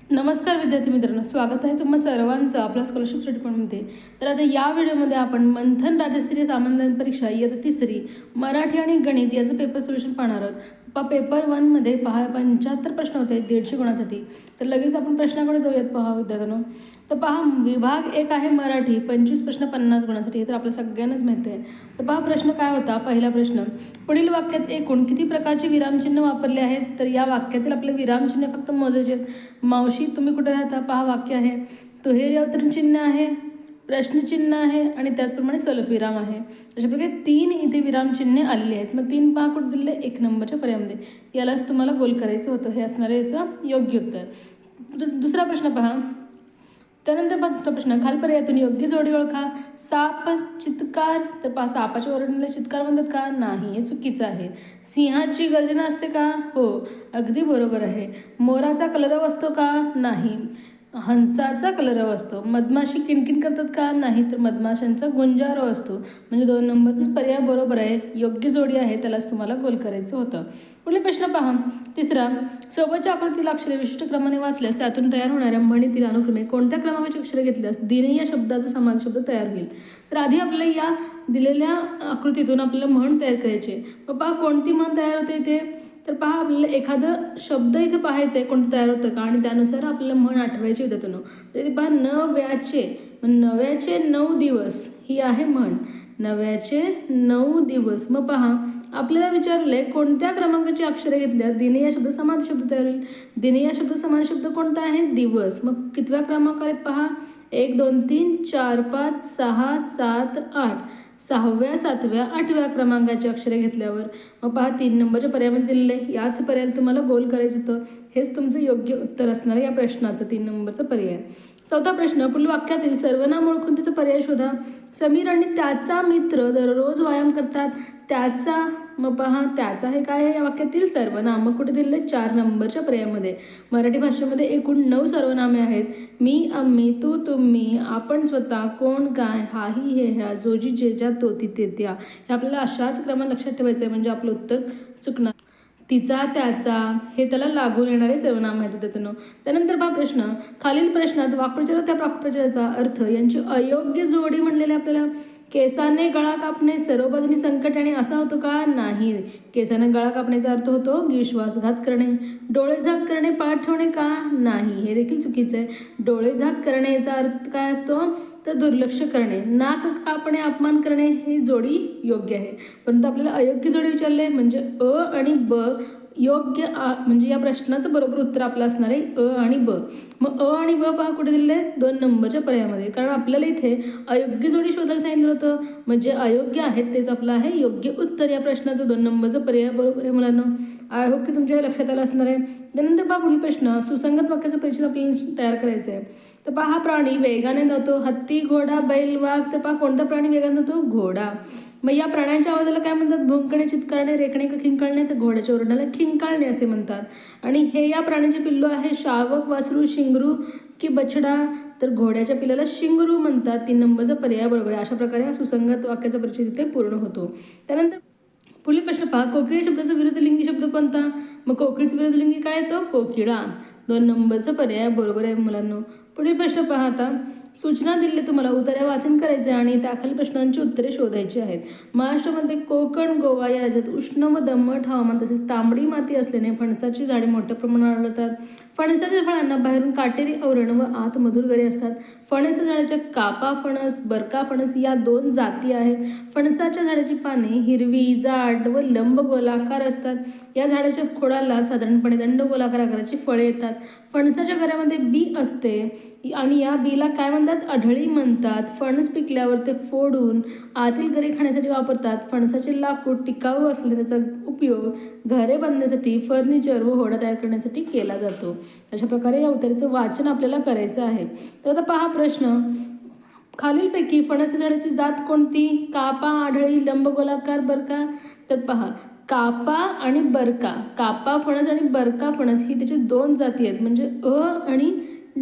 नमस्कार विद्यार्थी मित्रांनो, स्वागत आहे तुम्हा सर्वांचं आपल्या स्कॉलरशिप डिपार्टमेंटमध्ये. तर आता या व्हिडिओमध्ये आपण मंथन राज्यस्तरीय सामान्य परीक्षा इयत्ता तिसरी मराठी आणि गणित याचं पेपर सोल्युशन पाहणार आहोत. पेपर 1मध्ये 75 प्रश्न होते 150 गुणांसाठी. तर लगेच आपण प्रश्नाकडे जाऊयात. पहा विद्यार्थ्यांनो, तर पहा विभाग 1 आहे मराठी, 25 प्रश्न 50 गुणांसाठी. हे तर आपल्या सगळ्यांनाच माहिती आहे. तर पहा प्रश्न काय होता. पहिला प्रश्न, पुढील वाक्यात एकूण किती प्रकारचे विरामचिन्ह वापरले आहेत? तर या वाक्यातील आपले विरामचिन्ह फक्त मोजायचे आहेत. मावशी तुम्ही कुठे राहता? पहा वाक्य आहे. दुहेरी अवतरण चिन्ह आहे, प्रश्नचिन्ह आहे आणि त्याचप्रमाणे स्वल्पविराम आहे. अशा प्रकारे 3 इथे विरामचिन्हे आलेली आहेत. मग 3 पहा कुठे दिले? 1 नंबरच्या पर्यायामध्ये. यालाच तुम्हाला गोल करायचं होतं. हे असणार आहे याचं योग्य उत्तर. दुसरा प्रश्न पहा. त्यानंतर पहा दुसरा प्रश्न, खाल पर्यायातून योग्य जोडी ओळखा. साप चित्कार. तर पहा सापाच्या ओरडण्याला चित्कार म्हणतात का? नाही, हे चुकीचं आहे. सिंहाची गर्जना असते का? हो, अगदी बरोबर आहे. मोराचा कलरव असतो का? नाही. हंसाचा कलरव असतो. मधमाशी किणकिण करतात का? नाही, तर मधमाशांचा गुंजारव असतो. म्हणजे 2 नंबरचाच पर्याय बरोबर आहे. योग्य जोडी आहे, त्यालाच तुम्हाला गोल करायचं होतं. पुढील प्रश्न पहा. तिसरा, सोबतच्या आकृतीला अक्षरे विशिष्ट क्रमाने वाचल्यास त्यातून तयार होणाऱ्या म्हणीतील अनुक्रमे कोणत्या क्रमांकाची अक्षरे घेतल्यास दिने या शब्दाचा समान शब्द तयार होईल? तर आधी आपल्याला या दिलेल्या आकृतीतून आपल्याला म्हण तयार करायचे. मग पहा कोणती म्हण तयार होते इथे? तर पहा आपल्याला एखादा शब्द इथे पाहायचं आहे कोणतं तयार होतं का, आणि त्यानुसार आपल्याला म्हण आठवायची होतं. तर इथे पहा नव्याचे 9 दिवस ही आहे म्हण. नव्याचे 9 दिवस. मग पहा आपल्याला विचारले कोणत्या क्रमांकाची अक्षरे घेतल्या दिने या शब्द समान शब्द तयार होईल. दिने या शब्द समान शब्द कोणता आहे? दिवस. मग कितव्या क्रमांक आहेत पहा? 1 2 3 4 5 6 7 8. 6व्या 7व्या 8व्या क्रमांकाची अक्षरे घेतल्यावर मग पहा 3 नंबरच्या पर्यायामध्ये दिलेले. याच पर्यायाला तुम्हाला गोल करायचं होतं. हेच तुमचं योग्य उत्तर असणार आहे या प्रश्नाचं, 3 नंबरचा पर्याय. चौथा प्रश्न, पुढील वाक्यातील सर्वनाम ओळखून त्याचा पर्याय शोधा. समीर आणि त्याचा मित्र दररोज व्यायाम करतात. त्याचा, मग पहा त्याचा हे काय आहे या वाक्यातील सर्वनाम. मग कुठे दिलेले? 4 नंबरच्या पर्यायामध्ये. मराठी भाषेमध्ये एकूण 9 सर्वनामे आहेत. मी, आम्ही, तू, तुम्ही, आपण, स्वतः, कोण, काय, हाही, हे, ह्या, जोजी, जेजा, तो, ती, ते, त्या. हे आपल्याला अशाच क्रमाने लक्षात ठेवायचं आहे, म्हणजे आपलं उत्तर चुकणार. तिचा, त्याचा हे त्याला लागून येणारे सर्वनाम आहेत विद्यार्थ्यांनो. त्यानंतर पहा प्रश्न, खालील प्रश्नात वाक्प्रचार व त्या वाक्प्रचाराचा अर्थ यांची अयोग्य जोडी म्हणलेली आपल्याला. केसाने गळा कापणे सर्व बाजूनी संकट आणि असा होतो का? नाही. केसाने गळा कापण्याचा अर्थ होतो विश्वासघात करणे. डोळे झाक करणे पाठ ठेवणे का? नाही, हे देखील चुकीचं आहे. डोळे झाक करणे याचा अर्थ काय असतो? तर दुर्लक्ष करणे. नाक कापणे अपमान करणे ही जोडी योग्य आहे. परंतु आपल्याला अयोग्य जोडी विचारले, म्हणजे अ आणि ब योग्य म्हणजे या प्रश्नाचं बरोबर उत्तर आपलं असणार आहे अ आणि ब. मग अ आणि ब पहा कुठे दिलेले? 2 नंबरच्या पर्यायामध्ये. कारण आपल्याला इथे अयोग्य जोडी शोधायला सांगितलं होतं, म्हणजे अयोग्य आहेत तेच आपलं आहे योग्य उत्तर. या प्रश्नाचं 2 नंबरचं पर्याय बरोबर आहे मुलांना. आय होप की तुमच्या लक्षात आलं असणार आहे. त्यानंतर पहा पुढील प्रश्न, सुसंगत वाक्याचा परिचय आपल्याला तयार करायचा आहे. तर पहा हा प्राणी वेगाने धावतो. हत्ती, घोडा, बैल, वाघ. तर पहा कोणता प्राणी वेगाने धावतो? घोडा. मग या प्राण्यांच्या आवाजाला काय म्हणतात? भुंकणे, चित्कारणे, रेखणे का खिंकाळणे? तर घोड्याच्या ओरडण्याला खिंकाळणे असे म्हणतात. आणि हे या प्राण्याचे पिल्लू आहे शावक, वासरू, शिंगरू की बछडा? तर घोड्याच्या पिल्लाला शिंगरू म्हणतात. 3 नंबरचा पर्याय बरोबर आहे. अशा प्रकारे हा सुसंगत वाक्याचा परिचय तिथे पूर्ण होतो. त्यानंतर पुढील प्रश्न पहा, कोकिळा शब्दाचा विरुद्धलिंगी शब्द कोणता? मग कोकिळचा विरुद्धलिंगी काय येतो? कोकिळा. 2 नंबरचा पर्याय बरोबर आहे मुलांनो. पुढील प्रश्न पहा आता, सूचना दिली तुम्हाला, उत्तरे वाचन करायचे आणि त्याखालील प्रश्नांची उत्तरे शोधायची आहेत. महाराष्ट्रामध्ये कोकण, गोवा या राज्यात उष्ण व दमट हवामान तसेच तांबडी माती असल्याने फणसाची झाडे मोठ्या प्रमाणात आढळतात. फणसाच्या फळांना बाहेरून काटेरी आवरण व आत मधुर गरे असतात. फणस झाडाच्या कापा फणस, बरका फणस या 2 जाती आहेत. फणसाच्या झाडाची पाने हिरवी, जाड व लंब गोलाकार असतात. या झाडाच्या खोडाला साधारणपणे दंड गोलाकार आकाराची फळे येतात. फणसाच्या घरामध्ये बी असते आणि या बीला काय म्हणतात? आढळी म्हणतात. फणस पिकल्यावर ते फोडून आतील गरे खाण्यासाठी वापरतात. फणसाचे लाकूड टिकाऊ असले त्याचा उपयोग घरे बांधण्यासाठी, फर्निचर व होडा तयार करण्यासाठी केला जातो. अशा प्रकारे या उत्तराचं वाचन आपल्याला करायचं आहे. तर आता पहा प्रश्न, खालीलपैकी फणस झाडाची जात कोणती? कापा, आढळी, लंबगोलाकार, बरका? तर पहा कापा आणि बरका. कापा फणस आणि बरका फणस ही त्याची 2 जाती आहेत, म्हणजे अ आणि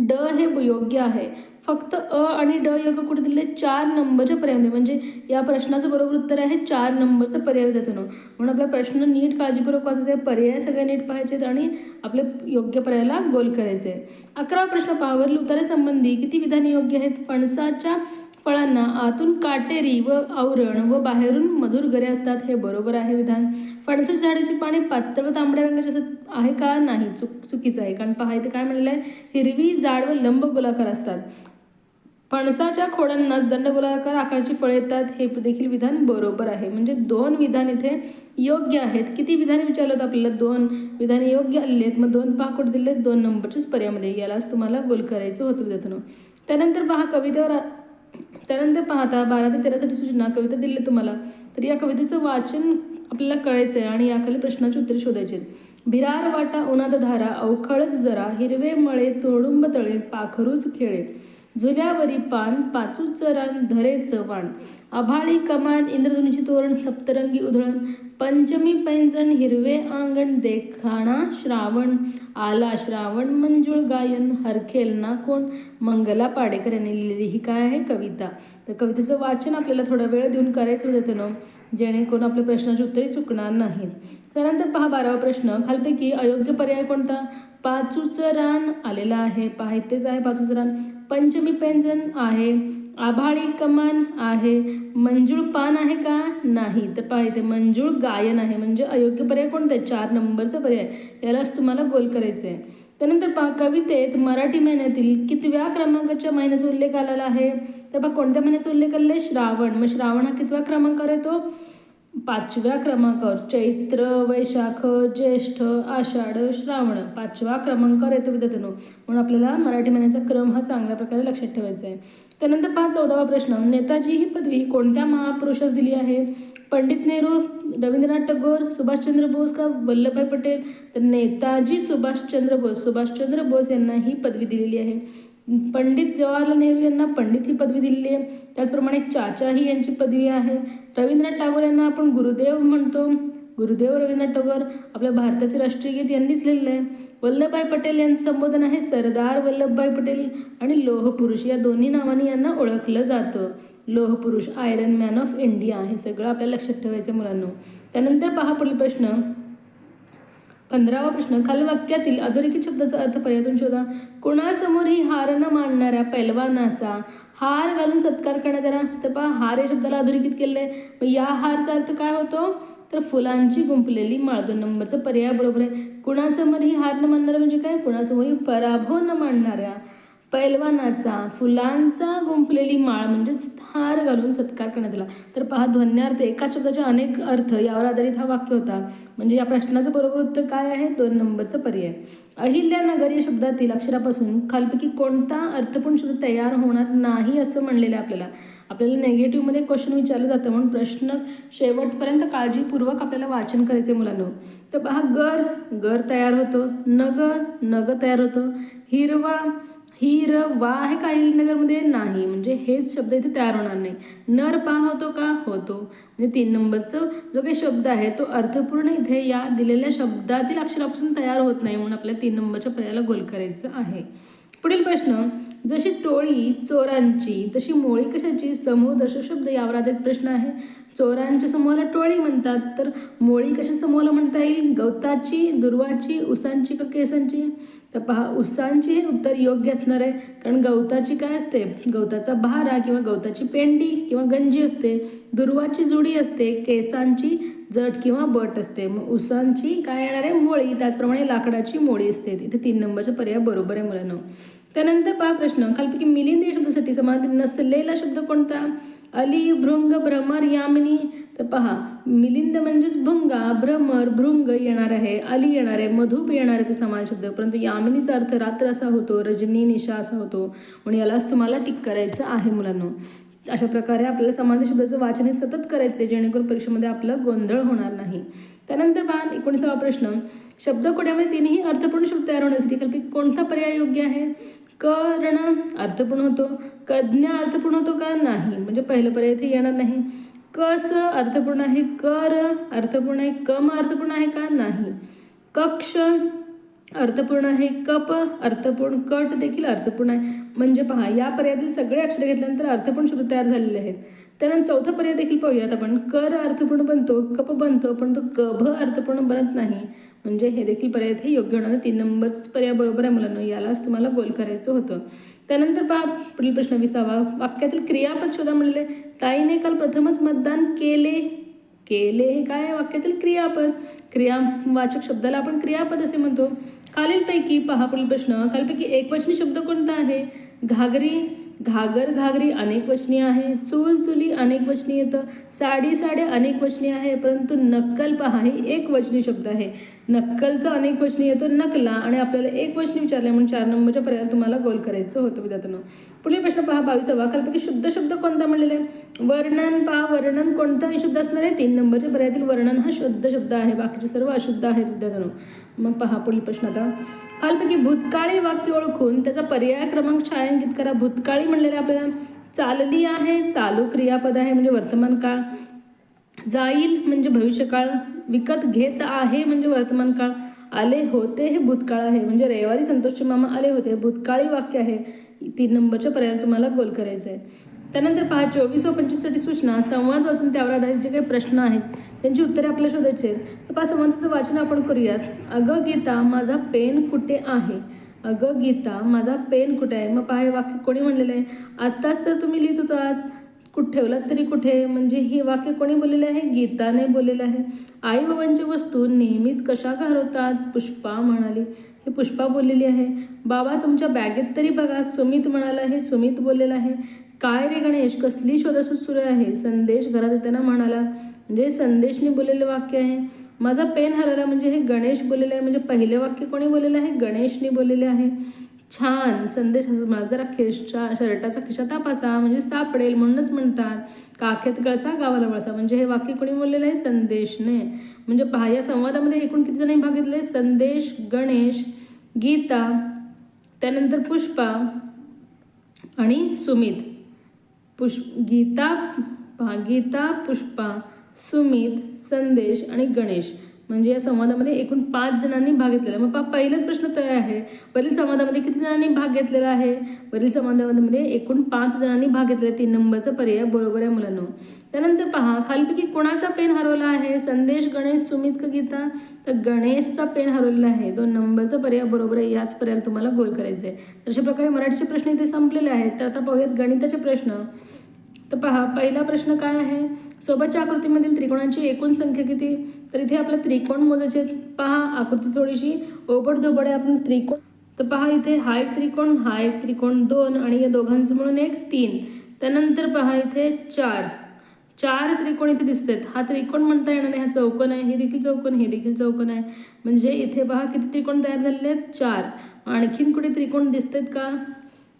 ड हे योग्य आहे. फक्त अ आणि ड योग्य कुठे दिले? 4 नंबरच्या पर्यायामध्ये. म्हणजे या प्रश्नाचं बरोबर उत्तर आहे 4 नंबरचं पर्याय विद्यार्थ्यांनो. म्हणून आपला प्रश्न नीट काळजीपूर्वक वाचायचा आहे, पर्याय सगळे नीट पाहायचे आणि आपले योग्य पर्यायाला गोल करायचे आहे. 11वा प्रश्न पहा. वरील उत्तरासंबंधी किती विधाने योग्य आहेत? फणसाच्या फळांना आतून काटेरी व आवरण व बाहेरून मधुर गरे असतात, हे बरोबर आहे विधान. फणसाच्या झाडाची पाने पातळ व तांबड्या रंगाची असतात, आहे का? नाही, चुकीचं आहे. कारण पहा इथे काय म्हणलेलं आहे? हिरवी, जाड व लंब गोलाकार असतात. फणसाच्या खोडांना दंडगोलाकार आकाराची फळे येतात, हे देखील विधान बरोबर आहे. म्हणजे 2 विधान इथे योग्य आहेत. किती विधाने विचारलं होतं आपल्याला? 2 विधाने योग्य आलेली आहेत. मग 2 पहा कुठे दिले? 2 नंबरच्याच पर्यायामध्ये. यालाच तुम्हाला गोल करायचं होतं विद्यार्थ्यांनो. त्यानंतर पाहता 12 ते 13 साठी सूचना. कविता दिली तुम्हाला, तर या कवितेचं वाचन आपल्याला करायचं आहे आणि याखाली प्रश्नाची उत्तरे शोधायची आहेत. भिरार वाटा उन्हात धारा, अवखळच जरा, हिरवे मळे तुडुंब तळे, पाखरूच खेळे, झुल्यावरी पान, पाचूच रान, धरेच वाण, आभाळी कमान, इंद्रधनुची तोरण, सप्तरंगी उधळण, पंचमी पैंजण, हिरवे अंगण, देखाणा श्रावण, आला श्रावण, मंजुळ गायन, हरखेल ना कोण, मंगला पाडेकर यांनी लिहिलेली ही काय आहे? कविता. तर कवितेचं वाचन आपल्याला थोडा वेळ देऊन करायचं होतं, जेणेकरून आपल्या प्रश्नाची उत्तरे चुकणार नाहीत. त्यानंतर पहा 12वा प्रश्न. खालपैकी अयोग्य पर्याय कोणता? पाचूच रान आलेला आहे, पहा इथेच आहे पाचूच रान. पंचमी पैंजण आहे, आभाळी कमान आहे, मंजूळ पान आहे का? नाही. तर पहा इथे मंजूळ गायन आहे. म्हणजे अयोग्य पर्याय कोणता आहे? 4 नंबरचा पर्याय. यालाच तुम्हाला गोल करायचं आहे. त्यानंतर पहा कवितेत मराठी महिन्यातील कितव्या क्रमांकाच्या महिन्याचा उल्लेख आलेला आहे? तर पहा कोणत्या महिन्याचा उल्लेख आलेला आहे? श्रावण. मग श्रावण हा कितव्या क्रमांकावर येतो? 5व्या क्रमांकावर. चैत्र, वैशाख, ज्येष्ठ, आषाढ, श्रावण 5व्या क्रमांकावर येतो विद्यार्थ्यांनो. म्हणून आपल्याला मराठी महिन्याचा क्रम हा चांगल्या प्रकारे लक्षात ठेवायचा आहे. त्यानंतर पहा 14वा प्रश्न. नेताजी ही पदवी कोणत्या महापुरुषास दिली आहे? पंडित नेहरू, रवींद्रनाथ टागोर, सुभाषचंद्र बोस का वल्लभभाई पटेल? तर नेताजी सुभाषचंद्र बोस यांना ही पदवी दिलेली आहे. पंडित जवाहरलाल नेहरू यांना पंडित ही पदवी दिलेली आहे. त्याचप्रमाणे चाचा ही यांची पदवी आहे. रवींद्रनाथ टागोर यांना आपण गुरुदेव म्हणतो. गुरुदेव रवींद्रनाथ टागोर आपल्या भारताचे राष्ट्रीय गीत यांनीच लिहिलेलं आहे. वल्लभभाई पटेल यांचं संबोधन आहे सरदार वल्लभभाई पटेल. आणि लोहपुरुष या दोन्ही नावाने यांना ओळखलं जातं. लोहपुरुष, आयरन मॅन ऑफ इंडिया, हे सगळं आपल्याला लक्षात ठेवायचं मुलांनो. त्यानंतर पहा पुढील प्रश्न. 15वा प्रश्न. खालील वाक्यातील अधोरेखित शब्दाचा अर्थ पर्यायातून शोधा. कोणासमोर ही हार न मानणाऱ्या पैलवानाचा हार घालून सत्कार करण्यात आला? तर पहा हार या शब्दाला अधोरेखित केलेलं आहे. मग या हारचा अर्थ काय होतो? तर फुलांची गुंफलेली माळ. 2 नंबरचा पर्याय बरोबर आहे. कुणासमोर ही हार न मानणारा म्हणजे काय? कुणासमोर ही पराभव न मानणाऱ्या पैलवानाचा फुलांचा गुंफलेली माळ म्हणजेच हार घालून सत्कार करण्यात आला. तर पहा ध्वन्यार्थ एका शब्दाचे अनेक अर्थ यावर आधारित हा वाक्य होता. म्हणजे या प्रश्नाचं बरोबर उत्तर काय आहे? 2 नंबरचा पर्याय. अहिल्यानगर या शब्दातील अक्षरापासून खालपैकी कोणता अर्थपूर्ण शब्द तयार होणार नाही असं म्हणलेलं आहे आपल्याला नेगेटिव्हमध्ये क्वेश्चन विचारलं जातं. म्हणून प्रश्न शेवटपर्यंत काळजीपूर्वक आपल्याला वाचन करायचे मुलांनो. तर पहा गर तयार होतो, नग तयार होतो, हिरवा आहे का अहिल्यानगरमध्ये? नाही. म्हणजे हेच शब्द इथे तयार होणार नाही. नर पहा होतो का? होतो. म्हणजे 3 नंबरचं जो काही शब्द आहे तो अर्थपूर्ण इथे या दिलेल्या शब्दातील अक्षरापासून तयार होत नाही. म्हणून आपल्याला 3 नंबरच्या पर्यायाला गोल करायचं आहे. पुढील प्रश्न. जशी टोळी चोरांची तशी मोळी कशाची? समूहदर्शक शब्द यावर आधारित प्रश्न आहे. चोरांच्या समूहाला टोळी म्हणतात, तर मोळी कशा समूहाला म्हणता येईल? गवताची, दुर्वाची, उसांची का केसांची? तर पहा उसांची हे उत्तर योग्य असणार आहे. कारण गवताची काय असते? गवताचा भारा किंवा गवताची पेंडी किंवा गंजी असते. दुर्वाची जुडी असते. केसांची जट किंवा बट असते. मग उसांची काय येणार आहे? मोळी. त्याचप्रमाणे लाकडाची मोळी असते. इथे 3 नंबरचा पर्याय बरोबर आहे मुलांनो. त्यानंतर पहा प्रश्न. खालपैकी मिलिंद या शब्दासाठी समानार्थी नसलेला शब्द कोणता? अली, भृंग, भ्रमर, यामिनी. तर पहा मिलिंद म्हणजेच भुंगा, भ्रमर, भृंग येणार आहे, अली येणार आहे, मधुप येणार आहे ते समान शब्द. परंतु यामिनीचा अर्थ रात्र असा होतो, रजनी, निशा असा होतो. म्हणून यालाच तुम्हाला टिक करायचं आहे मुलांनो. अशा प्रकारे आपल्याला समानार्थी शब्दाचं वाचन सतत करायचे, जेणेकरून परीक्षेमध्ये आपला गोंधळ होणार नाही. त्यानंतर पहा 19वा प्रश्न. शब्दकोड्यामध्ये 3ही अर्थपूर्ण शब्द तयार होण्यासाठी खालपैकी कोणता पर्याय योग्य आहे? कर्ण अर्थपूर्ण होतो, कज्ञ अर्थपूर्ण होतो का? नाही. म्हणजे पहिलं पर्याय इथे येणार नाही. कस अर्थपूर्ण आहे, कर अर्थपूर्ण आहे, कम अर्थपूर्ण आहे का? नाही. कक्ष अर्थपूर्ण आहे. कप अर्थपूर्ण. कट देखील अर्थपूर्ण आहे. म्हणजे पहा या पर्यायातील सगळे अक्षर घेतल्यानंतर अर्थपूर्ण शब्द तयार झालेले आहेत. त्यानंतर चौथा पर्याय देखील पाहूयात आपण. कर अर्थपूर्ण बनतो, कप बनतो, पण तो कभ अर्थपूर्ण बनत नाही. म्हणजे हे देखील पर्याय हे योग्य होणार. 3 नंबरच पर्याय बरोबर आहे मुलांना. यालाच तुम्हाला गोल करायचं होतं. त्यानंतर पहा पुढील प्रश्न 20वा. वाक्यातील क्रियापद शोधा म्हणले. ताईने काल प्रथमच मतदान केले. केले हे काय आहे? वाक्यातील क्रियापद. क्रियावाचक शब्दाला आपण क्रियापद असे म्हणतो. खालीलपैकी पहा पुढील प्रश्न. खालीलपैकी एकवचनी शब्द कोणता आहे? घागरी, घागर, घागरी अनेक वचनी आहे. चूल, चुली अनेक वचनी येतं. साडी, साड्या अनेक वचनी आहे. परंतु नक्कल पहा हे एक वचनी शब्द आहे. नक्कलचा अनेक वचनी येतो नकला, आणि आपल्याला एक वचनी विचारले म्हणून 4 नंबरच्या पर्यायाला तुम्हाला गोल करायचं होतं विद्यार्थ्यांनो. पुढील प्रश्न पहा 22वा. खालीलपैकी शुद्ध शब्द कोणता म्हणलेला आहे? वर्णन पहा. वर्णन कोणता शुद्ध असणार आहे? 3 नंबरच्या पर्यायातील वर्णन हा शुद्ध शब्द आहे. बाकीचे सर्व अशुद्ध आहेत विद्यार्थ्यांनो. मग पहा पुढील प्रश्न आता. खालीलपैकी भूतकाळी वाक्य ओळखून त्याचा पर्याय क्रमांक छायांकित करा. भूतकाळी म्हणलेले आपल्याला चालली आहे, चालू क्रियापद आहे म्हणजे वर्तमान काळ. जाईल म्हणजे भविष्यकाळ. विकत घेत आहे म्हणजे वर्तमान काळ. आले होते हे भूतकाळ आहे म्हणजे रविवारी संतोषचे मामा आले होते. भूतकाळी वाक्य आहे. 3 नंबरच्या पर्यायाला तुम्हाला गोल करायचं आहे. त्यानंतर पहा 24 व 25साठी सूचना. संवाद वाचून त्यावर आधारित जे काही प्रश्न आहेत त्यांची उत्तरे आपल्याला शोधायची आहेत. तर पहा संवादाचं वाचन आपण करूयात. अगं गीता माझा पेन कुठे आहे? अगं गीता माझा पेन कुठे आहे? मग पहा हे वाक्य कोणी म्हणलेलं आहे? आत्ताच तर तुम्ही लिहित होतात. कुठे ठेवलात तरी कुठे? म्हणजे हे वाक्य कोणी बोललेलं आहे? गीताने बोललेलं आहे. आई बाबांची वस्तू नेहमीच कशा हरवतात? पुष्पा म्हणाली. हे पुष्पा बोललेली आहे. बाबा तुमच्या बॅगेत तरी बघा. सुमित म्हणाला. हे सुमित बोललेलं आहे. काय रे गणेश कसली शोधाशोध सुरू आहे? संदेश घरात येताना म्हणाला. म्हणजे संदेशने बोललेलं वाक्य आहे. माझा पेन हरवला म्हणजे हे गणेश बोललेलं आहे. म्हणजे पहिले वाक्य कोणी बोललेलं आहे? गणेशने बोललेले आहे. छान. संदेश जरा शर्टाचा खिशा तपासा म्हणजे सापडेल म्हणूनच म्हणतात. काखेत कळसा गावाला वळसा. म्हणजे हे वाक्य कोणी बोललेलं आहे? संदेशने. म्हणजे पहा या संवादामध्ये एकूण किती जणांनी भाग घेतले? संदेश, गणेश, गीता, त्यानंतर पुष्पा आणि सुमित. गीता पहा गीता, पुष्पा, सुमित, संदेश आणि गणेश. म्हणजे या संवादामध्ये एकूण 5 जणांनी भाग घेतलेला. मग पहा पहिलाच प्रश्न तयार आहे. वरील संवादामध्ये किती जणांनी भाग घेतलेला आहे? वरील संवादामध्ये एकूण 5 जणांनी भाग घेतलेला. 3 नंबरचा पर्याय बरोबर आहे मुलांनो. त्यानंतर पहा खालीलपैकी कोणाचा पेन हरवला आहे? संदेश, गणेश, सुमित का गीता? तर गणेशचा पेन हरवलेला आहे. 2 नंबरचा पर्याय बरोबर आहे. याच पर्यायाला तुम्हाला गोल करायचे आहे. तर अशा प्रकारे मराठीचे प्रश्न इथे संपलेले आहेत. तर आता पाहूयात गणिताचे प्रश्न. तर पहा पहिला प्रश्न काय आहे? सोबतच्या आकृतीमधील त्रिकोणांची एकूण संख्या किती? तर इथे आपल्या त्रिकोण मोजायचे. पहा आकृती थोडीशी ओबडधोबड आहे. आपण त्रिकोण तर पहा इथे हा एक त्रिकोण, हा एक त्रिकोण 2 आणि या दोघांचं म्हणून एक 3. त्यानंतर पहा इथे 4 त्रिकोण इथे दिसत आहेत. हा त्रिकोण म्हणता येणार नाही. हा चौकोन आहे. हे देखील चौकोन, हे देखील चौकोन आहे. म्हणजे इथे पहा किती त्रिकोण तयार झालेले आहेत? 4. आणखीन कुठे त्रिकोण दिसत आहेत का?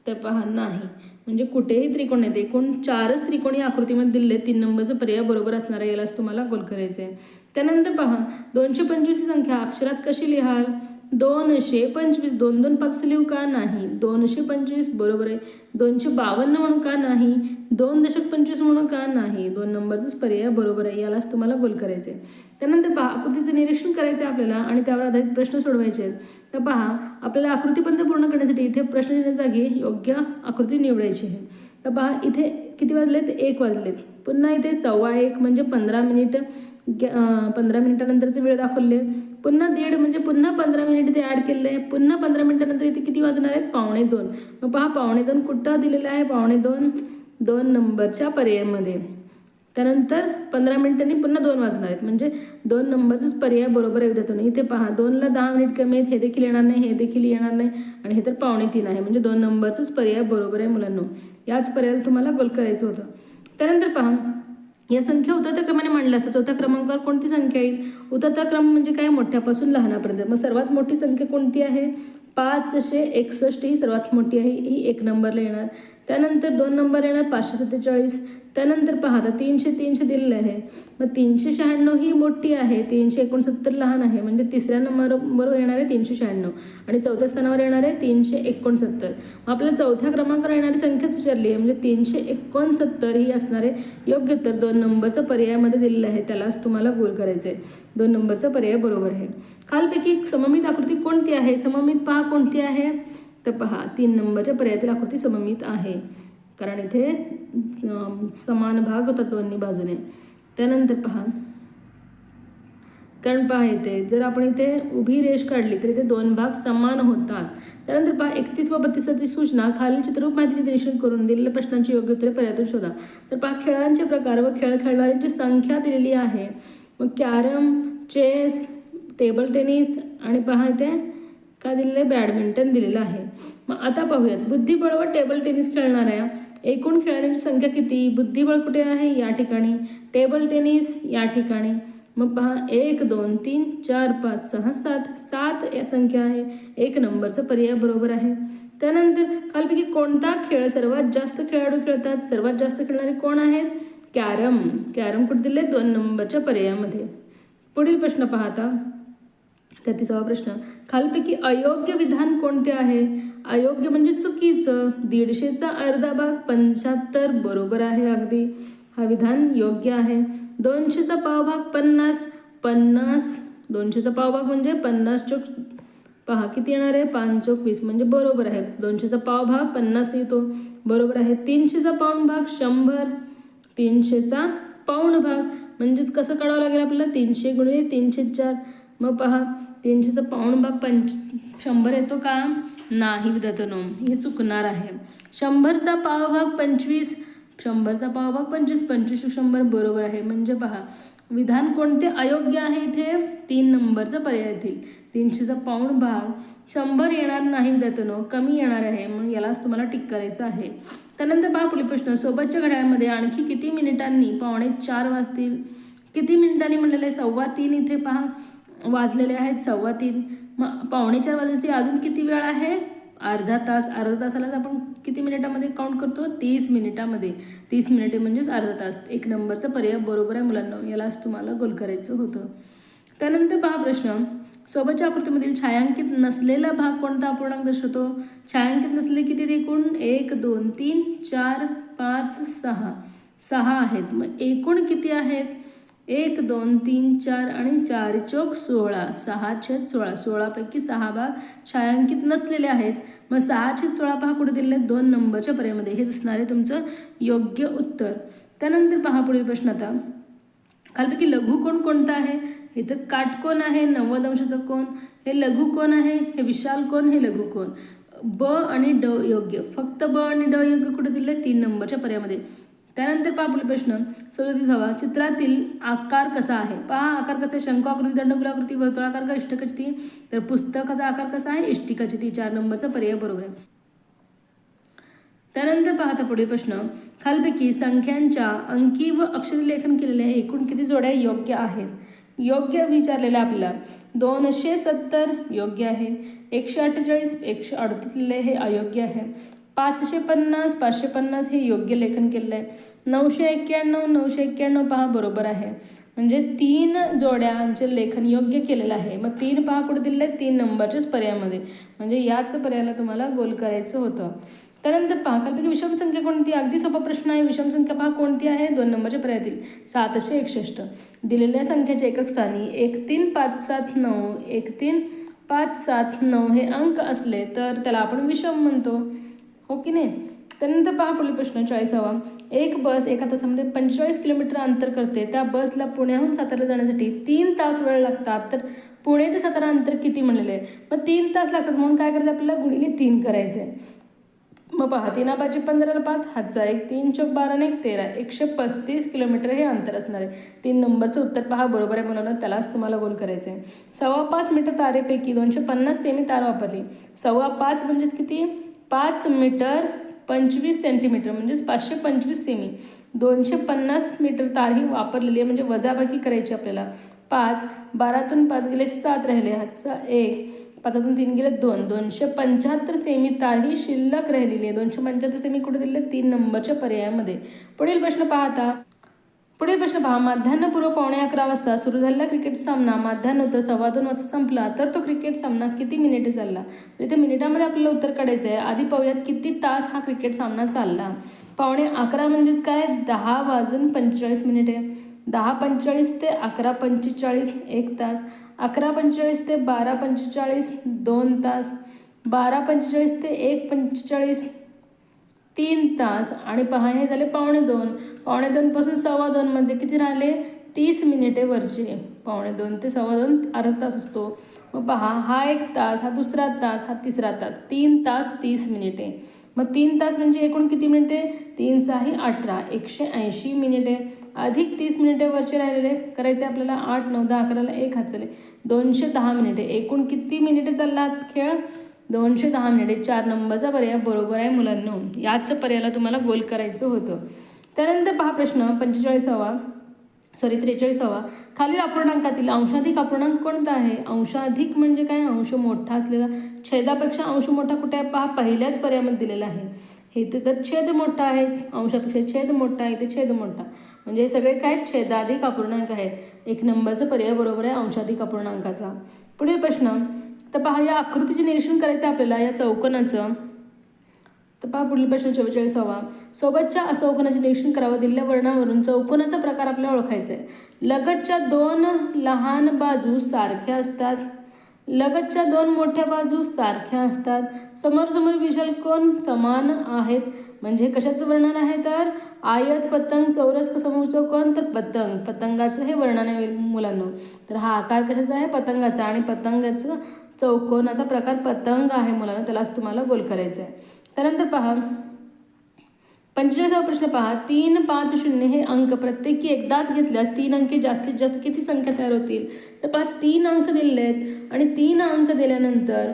तर पहा नाही. म्हणजे कुठेही त्रिकोण नाही. एकूण 4च त्रिकोण या आकृतीमध्ये दिलेले. 3 नंबरचा पर्याय बरोबर असणार आहे. यालाच तुम्हाला गोल करायचं आहे. त्यानंतर पहा 225 ही संख्या अक्षरात कशी लिहाल? 225. 2 2 5 लिहू का? नाही. 225 बरोबर आहे. 252 म्हणू का? नाही. 2.25 म्हणू का? नाही. 2 नंबरचाच पर्याय बरोबर आहे. यालाच तुम्हाला गोल करायचं आहे. त्यानंतर पहा आकृतीचं निरीक्षण करायचं आहे आपल्याला आणि त्यावर आधारित प्रश्न सोडवायचे आहेत. तर पहा आपल्याला आकृतीबंध पूर्ण करण्यासाठी इथे प्रश्न देण्याच्या जागी योग्य आकृती निवडायची आहे. तर पहा इथे किती वाजलेत? 1 वाजलेत. पुन्हा इथे 1:15 म्हणजे 15 मिनिट 15 मिनिटानंतरचे वेळ दाखवले. पुन्हा 1:30 म्हणजे पुन्हा 15 मिनिट इथे ॲड केलेलं आहे. पुन्हा 15 मिनिटानंतर इथे किती वाजणार आहेत? 1:15. मग पहा 1:15 कुठं दिलेलं आहे? 1:15 2 नंबरच्या पर्यायामध्ये. त्यानंतर 15 मिनिटांनी पुन्हा 2 वाजणार आहेत. म्हणजे 2 नंबरचाच पर्याय बरोबर आहे विद्यार्थ्यांनो. इथे पहा 2ला 10 मिनिट कमी आहेत. हे देखील येणार नाही, हे देखील येणार नाही आणि हे तर 2:15 आहे. म्हणजे 2 नंबरचाच पर्याय बरोबर आहे मुलांनो. याच पर्यायाला तुम्हाला गोल करायचं होतं. त्यानंतर पहा या संख्या उतरत्या क्रमाने मांडल्या असतात. चौथ्या क्रमांकावर कोणती संख्या येईल? उतरता क्रम म्हणजे काय? मोठ्यापासून लहानापर्यंत. मग सर्वात मोठी संख्या कोणती आहे? 561 ही सर्वात मोठी आहे. ही 1 नंबरला येणार. त्यानंतर 2 नंबर येणार 547. त्यानंतर पहा आता 300 दिलेलं आहे, मग 396 ही मोठी आहे, 369 लहान आहे, म्हणजे तिसऱ्या नंबरवर येणार आहे 396 आणि चौथ्या स्थानावर येणार आहे 369. मग आपल्याला चौथ्या क्रमांकावर येणारी संख्याच विचारली आहे, म्हणजे 369 ही असणारे योग्य उत्तर 2 नंबरचं पर्यायामध्ये दिलेलं आहे, त्यालाच तुम्हाला गोल करायचं आहे. 2 नंबरचा पर्याय बरोबर आहे. खालपैकी सममित आकृती कोणती आहे? सममित पहा कोणती आहे, तर पहा 3 नंबरच्या पर्यायातील आकृती सममित आहे, कारण इथे समान भाग होतात दोन्ही बाजूने. त्यानंतर पहा, कारण पहा इथे जर आपण इथे उभी रेष काढली तर इथे 2 भाग समान होतात. त्यानंतर पहा 31 व 32 सूचना खालील चित्ररूप माहितीचे निरीक्षण करून दिलेल्या प्रश्नांची योग्य उत्तरे पर्यायातून शोधा. तर पहा खेळांचे प्रकार व खेळ खेळणाऱ्यांची संख्या दिलेली आहे. मग कॅरम, चेस, टेबल टेनिस आणि पहा इथे काय दिलेलं आहे, बॅडमिंटन दिलेलं आहे. मग आता पाहूयात बुद्धिबळ व टेबल टेनिस खेळणाऱ्या एकूण खेळण्याची संख्या किती? बुद्धिबळ कुठे आहे? या ठिकाणी. टेबल टेनिस या ठिकाणी. मग पहा 1 2 3 4 5 6 7 या संख्या आहे. 1 नंबरचा पर्याय बरोबर आहे. त्यानंतर खालपैकी कोणता खेळ सर्वात जास्त खेळाडू खेळतात? सर्वात जास्त खेळणारे कोण आहेत? कॅरम. कॅरम कुठे दिले? 2 नंबरच्या पर्यायामध्ये. पुढील प्रश्न पाहता 33वा प्रश्न, खालपैकी अयोग्य विधान कोणते आहे? अयोग्य म्हणजे चुकीचं. 150चा अर्धा भाग 75 बरोबर आहे अगदी, हा विधान योग्य आहे. 200चा पावभाग 50 200चा पावभाग म्हणजे 50 चोक पहा किती येणार आहे, 5 चोक 20 म्हणजे बरोबर आहे. 200चा पावभाग 50 येतो, बरोबर आहे. 300चा पाऊण भाग 100, 300चा पाऊण भाग म्हणजेच कसं काढावं लागेल आपल्याला, 300 गुणिले 304. मग पहा 300चा पाऊण भाग 100 येतो का? नाही विद्यार्थ्यांनो, हे चुकणार आहे. 100चा पावभाग 25, 100चा पावभाग 25, 25 100 बरोबर आहे. म्हणजे पहा विधान कोणते अयोग्य आहे इथे? 3 नंबरचा पर्याय येतील. 300चा पाऊण भाग 100 येणार नाही विद्यार्थ्यांनो, कमी येणार आहे, म्हणून यालाच तुम्हाला टिक करायचं आहे. त्यानंतर पहा पुढील प्रश्न, सोबतच्या घड्याळामध्ये आणखी किती मिनिटांनी 3:15 वाजतील? किती मिनिटांनी म्हणलेलं आहे? 3:15 इथे पहा वाजलेले आहेत 3:15. मग 3:45 वाजल्याची अजून किती वेळ आहे? अर्धा तास. अर्धा तासालाच आपण किती मिनिटामध्ये काउंट करतो? 30 मिनिटामध्ये. 30 मिनिटे म्हणजेच अर्धा तास. 1 नंबरचा पर्याय बरोबर आहे मुलांना, यालाच तुम्हाला गोल करायचं होतं. त्यानंतर पहा प्रश्न, सोबतच्या आकृतीमधील छायांकित नसलेला भाग कोणता अपूर्णांक दर्शवतो? छायांकित नसलेले किती एकूण? 1 2 3 4 5 6 6 आहेत. मग एकूण किती आहेत? 1 2 3 4 आणि 4 चोक 16, 6/16. 16पैकी 6 भाग छायांकित नसलेले आहेत. मग 6/16 पहा कुठे दिलेले? 2 नंबरच्या पर्यायामध्ये. हे असणार आहे तुमचं योग्य उत्तर. त्यानंतर पहा पुढील प्रश्न, आता खालपैकी लघुकोण कोणता आहे? हे तर काटकोन आहे, 90 अंशाचा कोण. हे लघुकोन आहे, हे विशाल कोण, हे लघुकोन. ब आणि ड योग्य, फक्त ब आणि ड योग्य कुठे दिले? 3 नंबरच्या पर्यायामध्ये. त्यानंतर पहा पुढील प्रश्न 37वा, चित्रातील आकार कसा आहे? पहा आकार कसा आहे? शंकू आकृती, दंडगोलाकृती, वर्तुळाकार का इष्टिकाचिती? तर पुस्तकाचा आकार कसा आहे? इष्टिकाचिती. 4 नंबरचा पर्याय बरोबर आहे. त्यानंतर पाहता पुढील प्रश्न, खालपैकी संख्यांच्या अंकी व अक्षरी लेखन केलेल्या एकूण किती जोड्या योग्य आहेत? योग्य विचारलेलं आपल्याला 270 योग्य आहे. 148 138 लिहिले हे अयोग्य आहे. 550 550 हे योग्य लेखन केलेलं आहे. 991 991 पहा बरोबर आहे. म्हणजे 3 जोड्यांचे लेखन योग्य केलेलं आहे. मग 3 पहा कुठे दिलेलं आहे? 3 नंबरच्याच पर्यायामध्ये. म्हणजे याच पर्यायाला तुम्हाला गोल करायचं होतं. त्यानंतर पहा खालपैकी विषम संख्या कोणती? अगदी सोपा प्रश्न आहे. विषम संख्या पहा कोणती आहे? 2 नंबरच्या पर्यायातील 761. दिलेल्या संख्येच्या एकक स्थानी 13579 13579 हे अंक असले तर त्याला आपण विषम म्हणतो, हो की नाही? त्यानंतर पहा पुढील प्रश्न 40वा, एक बस एका तासामध्ये 45 किलोमीटर अंतर करते. त्या बसला पुण्याहून साताऱ्याला जाण्यासाठी 3 तास वेळ लागतात. तर पुणे ते सातारा अंतर किती म्हणलेलं आहे? मग 3 तास लागतात म्हणून काय करायचं आपल्याला? गुणिले 3 करायचं आहे. मग पहा 3 5 15 5 हातचा 1 3 चौक 12 1 13 135 किलोमीटर हे अंतर असणार आहे. 3 नंबरचं उत्तर पहा बरोबर आहे मुलांना, त्यालाच तुम्हाला गोल करायचं आहे. 5.25 मीटर तारेपैकी 250 सेमी तार वापरली. 5.25 म्हणजेच किती? 5 मीटर 25 सेंटीमीटर म्हणजेच 525 सेमी. 250 मीटर तार ही वापरलेली आहे, म्हणजे वजाबाकी करायची आपल्याला. 5 12तून 5 गेले 7 राहिले, हातचा 1 5 3 गेले 2, 275 सेमी तार ही शिल्लक राहिलेली आहे. 275 सेमी कुठे दिले? 3 नंबरच्या पर्यायामध्ये. पुढील प्रश्न पाहता. माध्यान्हपूर्व 11:15 वाजता सुरू झालेला क्रिकेट सामना माध्यान्होत्तर 2:15 वाजता संपला तर तो क्रिकेट सामना किती मिनिटे चालला? तर इथे मिनिटामध्ये आपल्याला उत्तर काढायचं आहे. आधी पाहूयात किती तास हा क्रिकेट सामना चालला. 11:15 म्हणजेच काय? 10 वाजून 45 मिनिटे. 10:45 ते 11:45 1 तास. 11:45 ते 12:45 2 तास. 12:45 ते 1:45 3 तास. आणि पहा हे झाले 2:15. 2:15 पासून 2:15 मध्ये किती राहिले? 30 मिनिटे वरचे. 2:15 ते 2:15 अर्धा तास असतो. मग पहा हा 1 तास, हा दुसरा तास, हा तिसरा तास. 3 तास 30 मिनिटे. मग 3 तास म्हणजे एकूण किती मिनिटे? 3 6 18 180 मिनिटे अधिक 30 मिनिटे वरचे राहिलेले करायचे आपल्याला. 8 9 10 11ला 1 हात चालले 210 मिनिटे. एकूण किती मिनिटे चालला खेळ? 210 मिनिटे. 4 नंबरचा पर्याय बरोबर आहे मुलांनो. याच पर्यायाला तुम्हाला गोल करायचं होतं. त्यानंतर पहा प्रश्न 43वा. खालील अपूर्णांकातील अंशाधिक अपूर्णांक कोणता आहे? अंशाधिक म्हणजे काय? अंश मोठा असलेला. छेदापेक्षा अंश मोठा कुठे आहे? पहा पहिल्याच पर्यायामध्ये दिलेला आहे. हे तर छेद मोठा आहे. अंशापेक्षा छेद मोठा आहे. इथे छेद मोठा म्हणजे हे सगळे काय? छेदाधिक अपूर्णांक आहेत. 1 नंबरचा पर्याय बरोबर आहे अंशाधिक अपूर्णांकाचा. पुढील प्रश्न. तर पहा या आकृतीचे निरीक्षण करायचं आपल्याला या चौकोनाचं. तर पहा पुढील प्रश्न 44वा. सोबतच्या चौकोनाचे निरीक्षण करावं. दिलेल्या वर्णावरून चौकोनाचा प्रकार आपल्याला ओळखायचा आहे. लगतच्या 2 लहान बाजू सारख्या असतात. लगतच्या 2 मोठ्या बाजू सारख्या असतात. समोर विशाल कोण समान आहेत. म्हणजे कशाचं वर्णन आहे? तर आयत, पतंग, चौरस, समोर चौकोन तर पतंगाचं हे वर्णन आहे मुलांनो. तर हा आकार कशाचा आहे? पतंगाचा. आणि पतंगाचं चौकोनाचा प्रकार पतंग आहे मुलांना. त्यालाच तुम्हाला गोल करायचं आहे. त्यानंतर पहा 45वा प्रश्न पहा. 3 5 0 हे अंक प्रत्येकी एकदाच घेतल्यास 3 अंकी जास्तीत जास्त किती संख्या तयार होतील? तर पहा 3 अंक दिलेले आहेत आणि 3 अंक दिल्यानंतर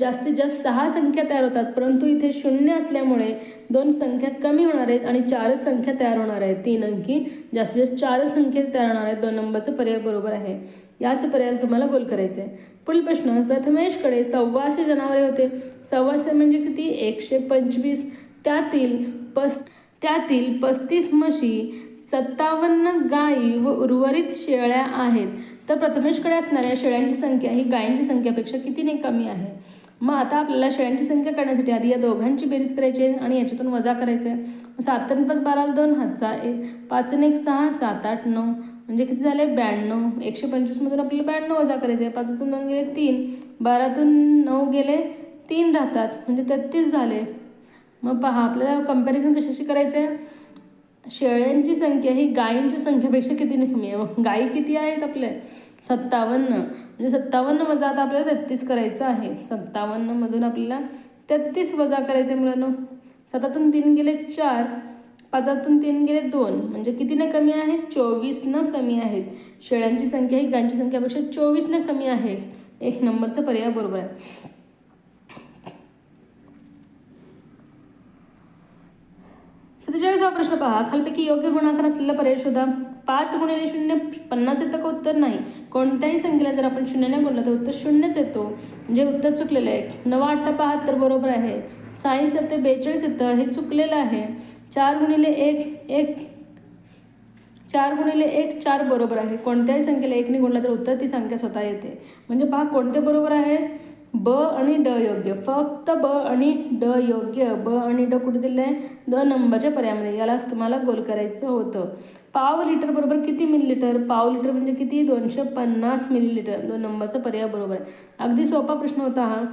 जास्तीत जास्त 6 संख्या तयार होतात. परंतु इथे 0 असल्यामुळे 2 संख्या कमी होणार आहेत आणि 4च संख्या तयार होणार आहेत. 3 अंकी जास्तीत जास्त 4च संख्या तयार होणार आहेत. 2 नंबरचं पर्याय बरोबर आहे. याच पर्यायाला तुम्हाला गोल करायचं आहे. पुढील प्रश्न. प्रथमेशकडे 1,200 जनावरे होते. 1,200 म्हणजे किती? 125. त्यातील 35 म्हशी, 57 गायी व उर्वरित शेळ्या आहेत. तर प्रथमेशकडे असणाऱ्या शेळ्यांची संख्या ही गायींची संख्यापेक्षा कितीने कमी आहे? मग आता आपल्याला शेळ्यांची संख्या काढण्यासाठी आधी या दोघांची बेरीज करायची आहे आणि याच्यातून वजा करायचं आहे. 7 आणि 5 12 2 हातचा 1 5 आणि 1 6 7 8 9 म्हणजे किती झाले? 92. 125मधून आपल्याला 92 वजा करायचे आहे. 5तून 2 गेले 3. 12तून 9 गेले 3 राहतात म्हणजे 33 झाले. मग पहा आपल्याला कंपॅरिझन कशाशी करायचं आहे? शेळ्यांची संख्या ही गायींच्या संख्येपेक्षा कितीने कमी आहे. मग गायी किती आहेत आपल्या? 57. म्हणजे 57 वजा आता आपल्याला 33 करायचं आहे. 57मधून आपल्याला 33 वजा करायचं आहे मुलांना. 7तून 3 गेले 4. 5तून 3 गेले 2 म्हणजे कितीने कमी आहे? 24 कमी आहेत. शेळ्यांची संख्या ही गायींची संख्यापेक्षा 24 कमी आहे. 1 नंबरचा पर्याय बरोबर आहे. 47वा प्रश्न पहा. खालपैकी योग्य गुणाकार असलेला पर्याय शोधा. 5 गुणिले 0 50 येतं का? उत्तर नाही. कोणत्याही संख्येला जर आपण 0 ने गुणलं तर उत्तर 0च येतो. म्हणजे उत्तर चुकलेलं आहे. 9 8 72 बरोबर आहे. 6 7 42 येतं हे चुकलेलं आहे. 4 गुणिले 1 4 बरोबर आहे. कोणत्याही संख्येला 1 ने गुणलं तर उत्तर ती संख्या स्वतः येते. म्हणजे पहा कोणते बरोबर आहे? ब आणि ड योग्य. फक्त ब आणि ड योग्य. ब आणि ड कुठे दिलं आहे? 2 नंबरच्या पर्यायामध्ये. यालाच तुम्हाला गोल करायचं होतं. पाव लिटर बरोबर किती मिलीलिटर? पाव लिटर म्हणजे किती? 250 मिलीलिटर. 2 नंबरचा पर्याय बरोबर आहे. अगदी सोपा प्रश्न होता हा.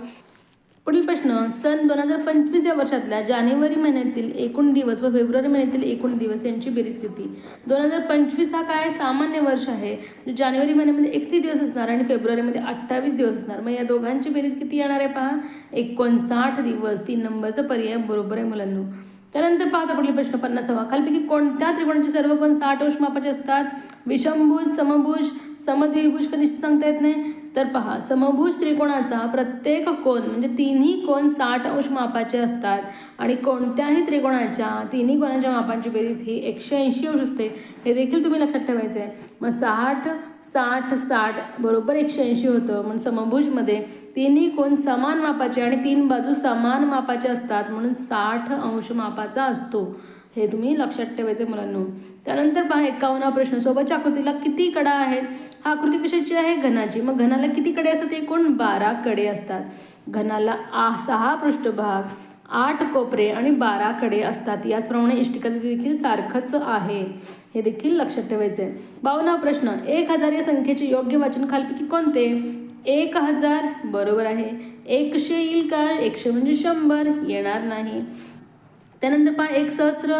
पुढील प्रश्न. सन 2025 या वर्षातल्या जानेवारी महिन्यातील एकूण दिवस व फेब्रुवारी महिन्यातील एकूण दिवस यांची बेरीज किती? 2025 हा काय? सामान्य वर्ष आहे. जानेवारी महिन्यामध्ये 31 दिवस असणार आणि फेब्रुवारीमध्ये 28 दिवस असणार. मग या दोघांची बेरीज किती येणार आहे पहा? 59 दिवस. 3 नंबरचा पर्याय बरोबर आहे मुलांनो. त्यानंतर पाहता पुढील प्रश्न 50वा. खालपैकी कोणत्या त्रिकोणाचे सर्व कोण 60 अंश मापाचे असतात? विषमभुज, समभुज, समद्विभुज कनिष्ठ सांगता येत नाही. तर पहा, समभुज त्रिकोणाचा प्रत्येक कोन म्हणजे तिन्ही कोन 60 अंश मापाचे असतात आणि कोणत्याही त्रिकोणाच्या तिन्ही कोणाच्या मापांची बेरीज ही 180 अंश असते, हे देखील तुम्ही लक्षात ठेवायचं आहे. मग 60 60 60 बरोबर 180 होतं. म्हणून समभुजमध्ये तिन्ही कोन समान मापाचे आणि तीन बाजू समान मापाचे असतात, म्हणून 60 अंश मापाचा असतो. हे तुम्ही लक्षात ठेवायचे मुलांनो. त्यानंतर पहा 51 प्रश्न. सोबतच्या आकृतीला किती कडा आहेत? हा आकृती कशाची आहे? घनाची. मग घनाला किती कडे असतात? एकूण 12 कडे असतात. घनाला 6 पृष्ठभाग, 8 कोपरे आणि 12 कडे असतात. याचप्रमाणे इष्टिकाचे देखील सारखंच आहे, हे देखील लक्षात ठेवायचे आहे. 52 प्रश्न. 1000 या संख्येचे योग्य वाचन खालीलपैकी कोणते? 1000 बरोबर आहे. 100 येईल का? 100 म्हणजे 100 येणार नाही. त्यानंतर पहा 1 सहस्त्र,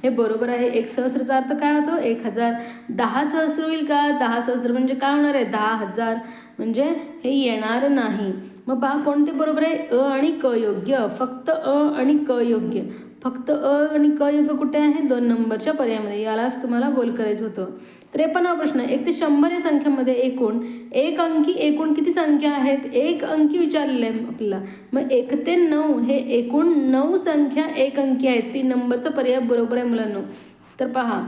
हे बरोबर आहे. 1 सहस्त्रचा अर्थ काय होतो? 1000. 10 सहस्त्र होईल का? 10 सहस्त्र म्हणजे काय होणार आहे? 10,000 म्हणजे हे येणार नाही. मग पहा कोणते बरोबर आहे? अ आणि क योग्य. फक्त अ आणि क योग्य. फक्त अ आणि क योग्य कुठे आहे? 2 नंबरच्या पर्यायामध्ये. यालाच तुम्हाला गोल करायचं होतं. 53 प्रश्न. 1 ते 100 या संख्येमध्ये एकूण एक अंकी एकूण किती संख्या आहेत? एक अंकी विचारलेलं आहे आपल्याला. मग 1 ते 9 हे एकूण 9 संख्या एक अंकी आहेत. 3 नंबरचा पर्याय बरोबर आहे मुलांनो. तर पहा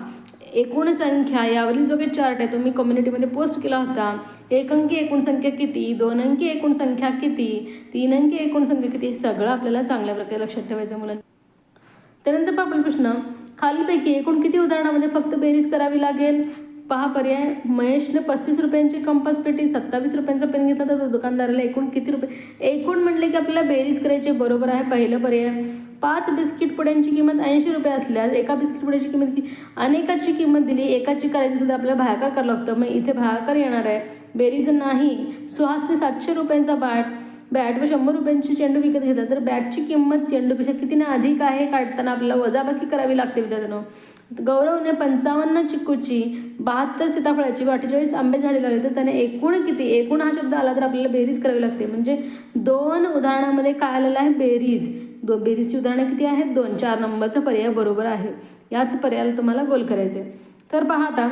एकूण संख्या यावरील जो काही चार्ट आहे तो मी कम्युनिटीमध्ये पोस्ट केला होता. 1 अंकी एकूण संख्या किती, 2 अंकी एकूण संख्या किती, 3 अंकी एकूण संख्या किती, हे सगळं आपल्याला चांगल्या प्रकारे लक्षात ठेवायचं मुलांना. त्यानंतर पहा प्रश्न. खालीलपैकी एकूण किती उदाहरणामध्ये फक्त बेरीज करावी लागेल? पहा पर्याय. महेशने 35 रुपयांची कंपास पेटी, 27 रुपयांचा पेन घेतला तर दुकानदाराला एकूण किती रुपये? एकूण म्हटले की आपल्याला बेरीज करायची. बरोबर आहे पहिलं पर्याय. 5 बिस्किट पुड्यांची किंमत 80 रुपये असल्यास एका बिस्किट पुड्याची किंमत किती? अनेकाची किंमत दिली, एकाची करायची असेल तर आपल्याला भागाकार करावं लागतं. मग इथे भागाकार येणार आहे, बेरीज नाही. सुहासने 700 रुपयांचा बॅट व 100 रुपयांची चेंडू विकत घेतला तर बॅटची किंमत चेंडूपेक्षा कितीने अधिक आहे? काढताना आपल्याला वजाबाकी करावी लागते विद्यार्थ्यांनो. गौरवने 55 चिक्कूची, 72 सीताफळाची व 48 आंबे झाडे लावले तर त्याने एकूण किती? एकूण हा शब्द आला तर आपल्याला बेरीज करावी लागते. म्हणजे 2 उदाहरणामध्ये काय आलेलं आहे? बेरीज. बेरीजची उदाहरणे किती आहेत? 2. 4 नंबरचा पर्याय बरोबर आहे. याच पर्यायाला तुम्हाला गोल करायचे. तर पहा आता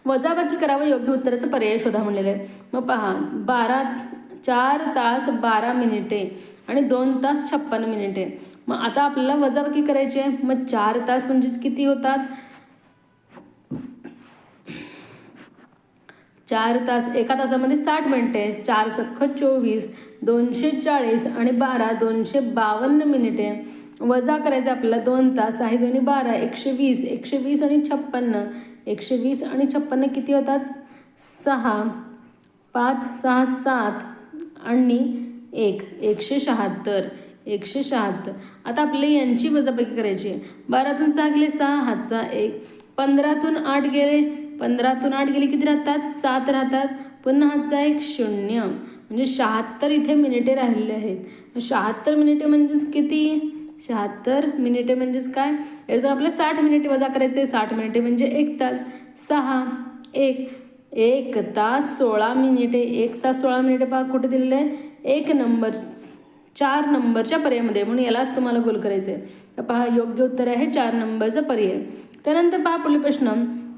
वजाबाकी करावं योग्य उत्तराचा पर्याय शोधा म्हणलेलं आहे. मग पहा 4 तास 12 मिनिटे आणि 2 तास 56 मिनिटे. मग आता आपल्याला वजाबाकी करायची आहे. मग 4 तास म्हणजेच किती होतात? 4 तास, एका तासामध्ये 60 मिनिटे, 4 सख्ख 24, 240 आणि 12 252 मिनिटे. वजा करायचं आपल्याला 2 तास, आहे 2 12, 120, 120 आणि 56, 120 आणि 56 किती होतात? 6, 5 6 7 आणि 1 176, 176. आता आपल्याला यांची वजाबाकी करायची आहे. 12तून 6 गेले 6, हातचा 1. 15तून 8 गेले, 15तून 8 गेले किती राहतात? 7 राहतात. पुन्हा हातचा 1 0, म्हणजे 76 इथे मिनिटे राहिलेले आहेत. 76 मिनिटे म्हणजेच किती? 76 मिनिटे म्हणजेच काय? यातून आपल्याला 60 मिनिटे वजा करायचे. 60 मिनिटे म्हणजे 1 तास. 6 1 तास 16 मिनिटे. 1 तास 16 मिनिटे पहा कुठे दिलेले आहे? 1 नंबर 4 नंबरच्या पर्यायामध्ये, म्हणून यालाच तुम्हाला गोल करायचं आहे. तर पहा योग्य उत्तर आहे 4 नंबरचा पर्याय. त्यानंतर पहा पुढील प्रश्न.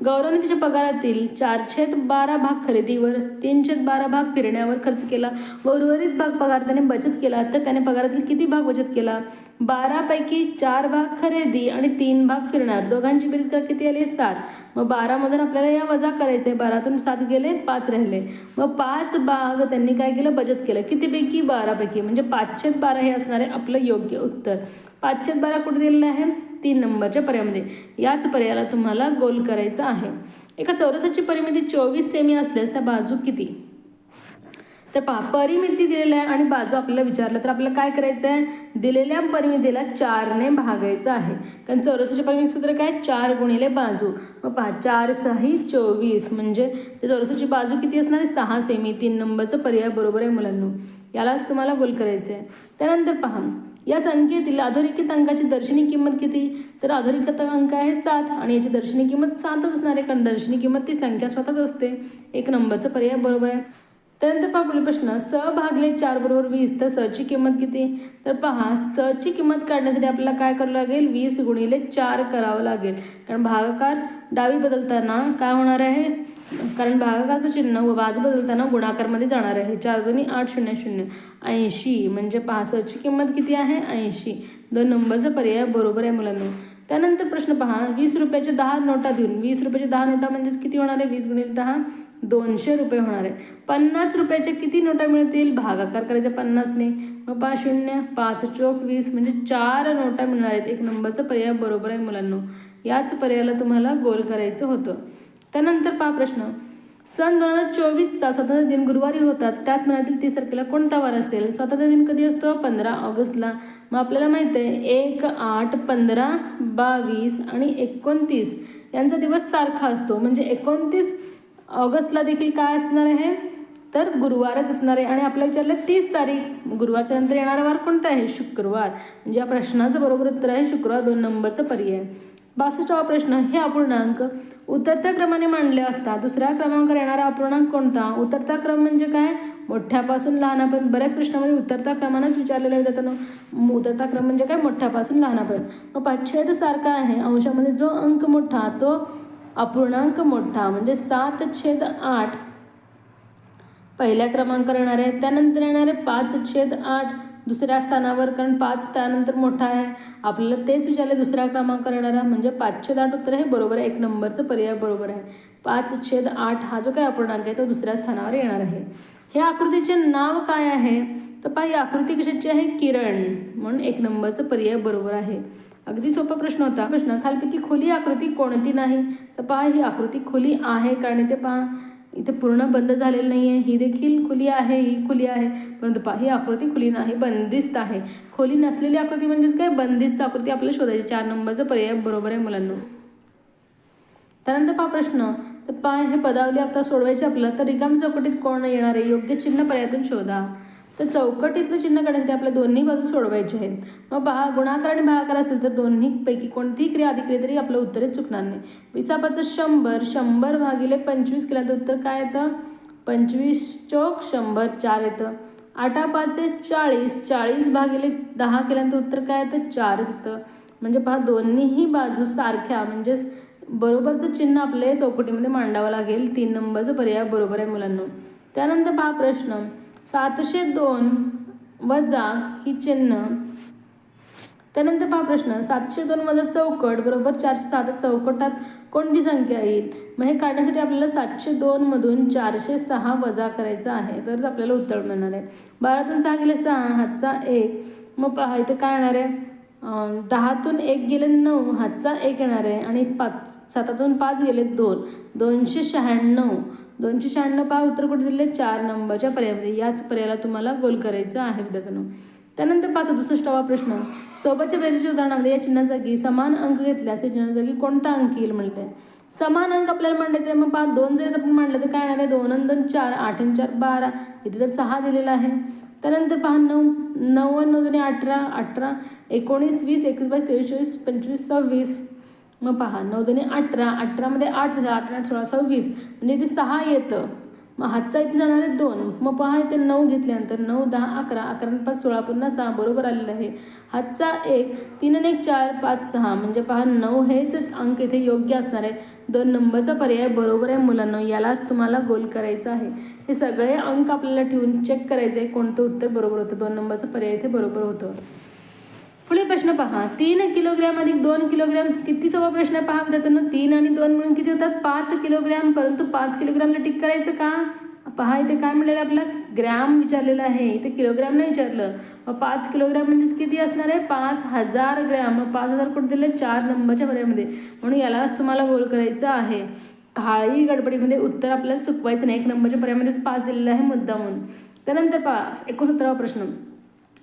गौरवने तिच्या पगारातील 4/12 भाग खरेदीवर, 3/12 भाग फिरण्यावर खर्च केला व उर्वरित भाग पगार त्याने बचत केला, तर त्याने पगारातील किती भाग बचत केला? 12 पैकी 4 भाग खरेदी आणि 3 भाग फिरणार. दोघांची बेरीज करा किती आली? 7. मग 12मधून आपल्याला या वजा करायचं आहे. 12तून 7 गेले, 5 राहिले. मग 5 भाग त्यांनी काय केलं? बचत केलं. कितीपैकी? 12 पैकी, म्हणजे 5/12 हे असणार आहे आपलं योग्य उत्तर. 5/12 कुठे दिलेलं आहे? 3 नंबरच्या पर्यायामध्ये. याच पर्यायाला तुम्हाला गोल करायचं आहे. एका चौरसाची परिमिती 24 सेमी असल्यास त्या बाजू किती? तर पहा परिमिती दिलेली आहे आणि बाजू आपल्याला विचारलं तर आपल्याला काय करायचं आहे? दिलेल्या परिमितीला 4ने भागायचं आहे. कारण चौरसाची परिमिती सूत्र काय? 4 गुणिले बाजू. मग पहा 4 6 24, म्हणजे त्या चौरसाची बाजू किती असणार आहे? 6 सेमी. 3 नंबरचा पर्याय बरोबर आहे मुलांनो. यालाच तुम्हाला गोल करायचं आहे. त्यानंतर पहा या संख्येतील अधोरेखित अंकाची दर्शनी किंमत किती? तर अधोरेखित अंक आहे 7 आणि याची दर्शनी किंमत 7च असणार आहे, कारण दर्शनी किंमत ती संख्या स्वतःच असते. 1 नंबरचा पर्याय बरोबर आहे. त्यानंतर पहा पुढील प्रश्न, स भागले 4 बरोबर 20, तर सची किंमत किती? तर पहा, सची किंमत काढण्यासाठी आपल्याला काय करावं लागेल? 20 गुणिले 4 करावं लागेल, कारण भागाकार डावी बदलताना काय होणार आहे? कारण भागाकारचं चिन्ह व बाजू बदलताना गुणाकारमध्ये जाणार आहे. 4 दोन्ही 8 0 0 80, म्हणजे पहा सची किंमत किती आहे? 80. 2 नंबरचा पर्याय बरोबर आहे मुलांनो. त्यानंतर प्रश्न पहा, 20 रुपयाच्या 10 नोटा देऊन, 20 रुपयाच्या 10 नोटा म्हणजेच किती होणार आहे? 20 गुणिले 10 200 रुपये होणार आहे. 50 रुपयाच्या किती नोटा मिळतील? भागाकार करायचा 50ने, मग 5 0 5 चौक 20, म्हणजे 4 नोटा मिळणार आहेत. 1 नंबरचा पर्याय बरोबर आहे मुलांनो. याच पर्यायाला तुम्हाला गोल करायचं होतं. त्यानंतर पहा प्रश्न, सन 2024चा स्वातंत्र्य दिन गुरुवारी होता, त्याच महिन्यातील 30 तारखेला कोणता वार असेल? स्वातंत्र्य दिन कधी असतो? 15 ऑगस्टला. मग आपल्याला माहित आहे 1, 8, 15, 22 आणि 29 यांचा दिवस सारखा असतो, म्हणजे 29 ऑगस्टला देखील काय असणार आहे? तर गुरुवारच असणार आहे. आणि आपल्याला विचारलं 30 तारीख, गुरुवारच्या नंतर येणारा वार कोणता आहे? शुक्रवार. म्हणजे या प्रश्नाचं बरोबर उत्तर आहे शुक्रवार. 2 नंबरचा पर्याय. 62वा प्रश्न, हे अपूर्णांक उतरत्या क्रमाने मांडले असता दुसऱ्या क्रमांकावर येणारा अपूर्णांक कोणता? उतरता क्रम म्हणजे काय? मोठ्यापासून लहानापर्यंत. बऱ्याच प्रश्नामध्ये उतरता क्रमानेच विचारलेलं आहे विद्यार्थ्यांनो. उतरता क्रम म्हणजे काय? मोठ्यापासून लहानापर्यंत. मग छेद सारखा आहे, अंशामध्ये जो अंक मोठा तो अपूर्णांक मोठा, म्हणजे 7/8 पहिल्या क्रमांकावर येणार आहे. त्यानंतर येणार आहे 5/8 दुसऱ्या स्थानावर, कारण 5 त्यानंतर मोठा आहे. आपल्याला तेच विचारले दुसऱ्या क्रमांकावर येणारा, म्हणजे 5/8 उत्तर हे बरोबर आहे. 1 नंबरचं पर्याय बरोबर आहे. 5/8 हा जो काय अपूर्णांक आहे तो दुसऱ्या स्थानावर येणार आहे. हे आकृतीचे नाव काय आहे? तर पहा, ही आकृती कशाची आहे? किरण, म्हणून 1 नंबरचं पर्याय बरोबर आहे. अगदी सोपा प्रश्न होता. प्रश्न, खालपैकी खुली आकृती कोणती नाही? तर पहा, ही आकृती खुली आहे, कारण इथे पहा इथे पूर्ण बंद झालेलं नाही आहे. ही देखील खुली आहे, ही खुली आहे, परंतु पहा ही आकृती खुली नाही, बंदिस्त आहे. खुली नसलेली आकृती म्हणजेच काय? बंदिस्त आकृती आपल्याला शोधायची. 4 नंबरचा पर्याय बरोबर आहे मुलांना. त्यानंतर पहा प्रश्न, तर पहा हे पदावली आता सोडवायची आपल्याला. तर रिकाम्या चौकटीत कोण येणार आहे? योग्य चिन्ह पर्यायातून शोधा. तर चौकटीतलं चिन्ह काढण्यासाठी आपल्या दोन्ही बाजू सोडवायचे आहेत. मग पहा, गुणाकार आणि भागाकार असेल तर दोन्हीपैकी कोणतीही क्रिया आधी केली तरी आपलं उत्तरच चुकणार नाही. 20 100, 100 भागिले 25 केल्यानंतर उत्तर काय येतं? 25 चौक 100, 4 येतं. 8 5 40, 40 भागिले 10 केल्यानंतर उत्तर काय येतं? 4 येतं. म्हणजे पहा दोन्हीही बाजू सारख्या, म्हणजेच बरोबरचं चिन्ह आपल्या चौकटीमध्ये मांडावं लागेल. 3 नंबरचं पर्याय बरोबर आहे मुलांना. त्यानंतर पहा प्रश्न, 702 वजा ही चिन्ह. त्यानंतर पहा प्रश्न, 702 वजा चौकट बरोबर 407 चौकटात कोणती संख्या येईल? मग हे काढण्यासाठी आपल्याला 702 मधून 406 वजा करायचं आहे, तरच आपल्याला उत्तर मिळणार आहे. 12तून 6 गेले 6, हातचा 1. मग पहा इथे काय येणार आहे? 10तून 1 गेले 9, हातचा 1 येणार आहे. आणि 7तून 5 गेले 2, 296. 296 पहा उत्तर कुठे दिले? 4 नंबरच्या पर्यायामध्ये. याच पर्यायाला तुम्हाला गोल करायचं आहे विद्यार्थ्यांनो. त्यानंतर 65वा प्रश्न, सोबतच्या बेरीजच्या उदाहरणामध्ये या चिन्हाच्या जागी समान अंक घेतल्यास या चिन्हाच्या जागी कोणता अंक येईल म्हटलं आहे? समान अंक आपल्याला मांडायचं आहे. मग पहा 2 जर आपण मांडलं तर काय येणार आहे? 2 आणि 2 4, 8 आणि 4 12, इथे तर 6 दिलेला आहे. त्यानंतर पहा 9, 9 आणि 9 18, 18 19 20 21 22 23 24 25 26. मग पहा 9 2 18, 18 मध्ये 8 8 8 16 26, म्हणजे इथे 6 येतं. मग हातचा इथे जाणार आहे 2. मग पहा इथे 9 घेतल्यानंतर 9 10 11, 11 आणि 5 16, पुन्हा 6 बरोबर आलेलं आहे. हातचा 1, 3 आणि 1 4, 5 6, म्हणजे पहा 9 हेच अंक इथे योग्य असणार आहे. 2 नंबरचा पर्याय बरोबर आहे मुलांना. यालाच तुम्हाला गोल करायचं आहे. हे सगळे अंक आपल्याला ठेवून चेक करायचं आहे कोणतं उत्तर बरोबर होतं. 2 नंबरचा पर्याय इथे बरोबर होतं. पुढे प्रश्न पहा, 3 किलोग्रॅम अधिक 2 किलोग्रॅम. किती सोपा प्रश्न आहे पहा विद्यार्थ्यांनो. 3 आणि 2 मिळून किती होतात? 5 किलोग्रॅम. परंतु 5 किलोग्रॅमला टिक करायचं का? पहा इथे काय म्हणलेलं आपला ग्रॅम विचारलेलं आहे, इथे किलोग्रॅम नाही विचारलं. मग 5 किलोग्रॅम म्हणजेच किती असणार आहे? 5000 ग्रॅम. मग 5000 कुठे दिले? 4 नंबरच्या पर्यायामध्ये. म्हणून यालाच तुम्हाला गोल करायचं आहे. काळी गडबडीमध्ये उत्तर आपल्याला चुकवायचं नाही. 1 नंबरच्या पर्यायामध्येच 5 दिलेलं आहे मुद्दामून. त्यानंतर पहा 69वा प्रश्न,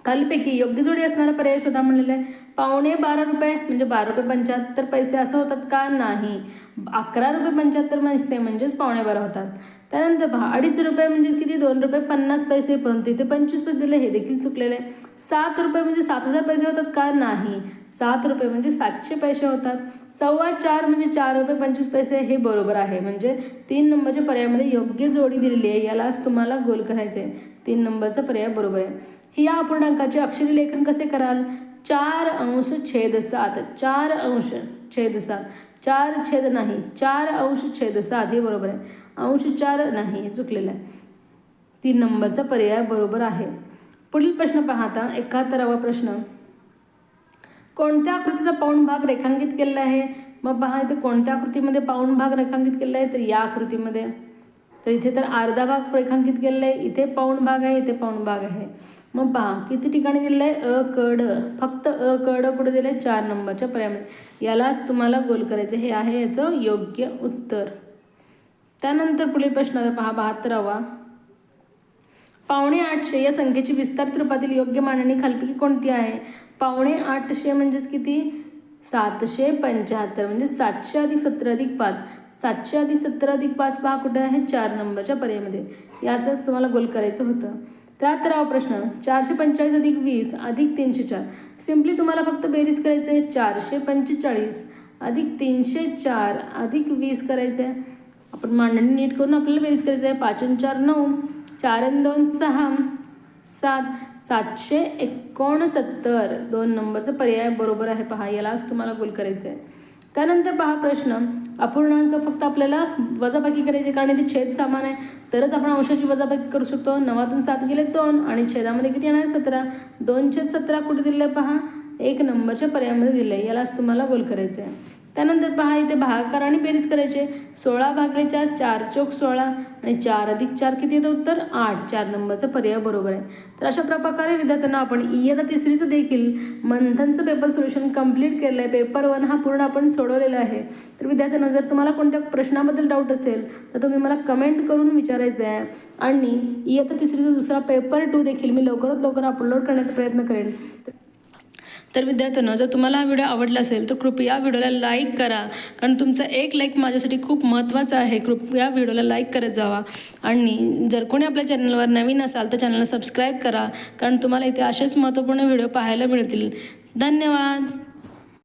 खालीपैकी योग्य जोडी असणारा पर्याय शोधा म्हणलेला आहे. पावणे 12 रुपये म्हणजे 12 रुपये 75 पैसे असं होतात का? नाही. 11 रुपये 75 पैसे म्हणजेच पावणे 12 होतात. त्यानंतर पहा 2.5 रुपये म्हणजे किती 2 रुपये 50 पैसे, परंतु इथे 25 पैसे दिले, हे देखील चुकलेलं आहे. 7 रुपये म्हणजे 7,000 पैसे होतात का? नाही. 7 रुपये म्हणजे 700 पैसे होतात. 4.25 म्हणजे 4 रुपये 25 पैसे, हे बरोबर आहे. म्हणजे 3 नंबरच्या पर्यायामध्ये योग्य जोडी दिलेली आहे, यालाच तुम्हाला गोल करायचे आहे. 3 नंबरचा पर्याय बरोबर आहे. ही या अपूर्णांकाचे अक्षरी लेखन कसे कराल? 4/7. 4/7. 4 छेद नाही, 4/7 हे बरोबर आहे. 4 नाही, हे चुकलेलं आहे. 3 नंबरचा पर्याय बरोबर आहे. पुढील प्रश्न पाहता 71वा प्रश्न. कोणत्या आकृतीचा पाऊण भाग रेखांकित केलेला आहे? मग पहा इथे कोणत्या आकृतीमध्ये पाऊण भाग रेखांकित केलेला आहे? तर या आकृतीमध्ये. तर इथे तर अर्धा भाग रेखांकित केलेला आहे, इथे पाऊण भाग आहे, इथे पाऊण भाग आहे. मग पहा किती ठिकाणी दिलेलं आहे? अ कड. फक्त अ कड कुठे दिलं आहे? 4 नंबरच्या पर्यायामध्ये. यालाच तुम्हाला गोल करायचं, हे आहे याचं योग्य उत्तर. त्यानंतर पुढील प्रश्न आता पहा 72वा. 850 या संख्येची विस्तारित रूपातील योग्य मांडणी खालीलपैकी कोणती आहे? 850 म्हणजेच किती? 775 म्हणजे 700 अधिक 17 अधिक 5. 700 अधिक 17 अधिक 5 पहा कुठे आहे? 4 नंबरच्या पर्यायामध्ये. याचंच तुम्हाला गोल करायचं होतं. 73वा प्रश्न. 445 अधिक 20 अधिक 304. सिम्पली तुम्हाला फक्त बेरीज करायचं आहे. 445 अधिक 304 अधिक 20 करायचं आहे. आपण मांडणी नीट करून आपल्याला बेरीज करायचं आहे. 5 आणि 4 9, 4 आणि 2 6, 7, 769. 2 नंबरचा पर्याय बरोबर आहे. पहा यालाच तुम्हाला गोल करायचं आहे. त्यानंतर पहा प्रश्न. अपूर्णांक फक्त आपल्याला वजाबाकी करायची, कारण इथे छेद समान आहे, तरच आपण अंशाची वजाबाकी करू शकतो. 9तून 7 गेले 2 आणि छेदामध्ये किती येणार? 17. 2/17 कुठे दिलं आहे? पहा 1 नंबरच्या पर्यायामध्ये दिलं आहे. यालाच तुम्हाला गोल करायचं आहे. त्यानंतर पहा इथे भागाकार आणि बेरीज करायचे. 16 भागिले 4, 4 चौक 16 आणि 4 अधिक 4 किती येतं उत्तर? 8. 4 नंबरचा पर्याय बरोबर आहे. तर अशा प्रकारे विद्यार्थ्यांना आपण इयत्ता तिसरीचं देखील मंथनचं पेपर सोल्युशन कंप्लीट केलं आहे. पेपर 1 हा पूर्ण आपण सोडवलेला आहे. तर विद्यार्थ्यांना जर तुम्हाला कोणत्या प्रश्नाबद्दल डाऊट असेल तर तुम्ही मला कमेंट करून विचारायचं आहे. आणि इयत्ता तिसरीचा दुसरा पेपर 2 देखील मी लवकरात लवकर अपलोड करण्याचा प्रयत्न करेन. तर विद्यार्थ्यांनो, जर तुम्हाला हा व्हिडिओ आवडला असेल तर कृपया व्हिडिओला लाईक करा, कारण तुमचं एक लाईक माझ्यासाठी खूप महत्त्वाचं आहे. कृपया व्हिडिओला लाईक करत जावा. आणि जर कोणी आपल्या चॅनलवर नवीन असाल तर चॅनलला सबस्क्राईब करा, कारण तुम्हाला इथे असेच महत्त्वपूर्ण व्हिडिओ पाहायला मिळतील. धन्यवाद.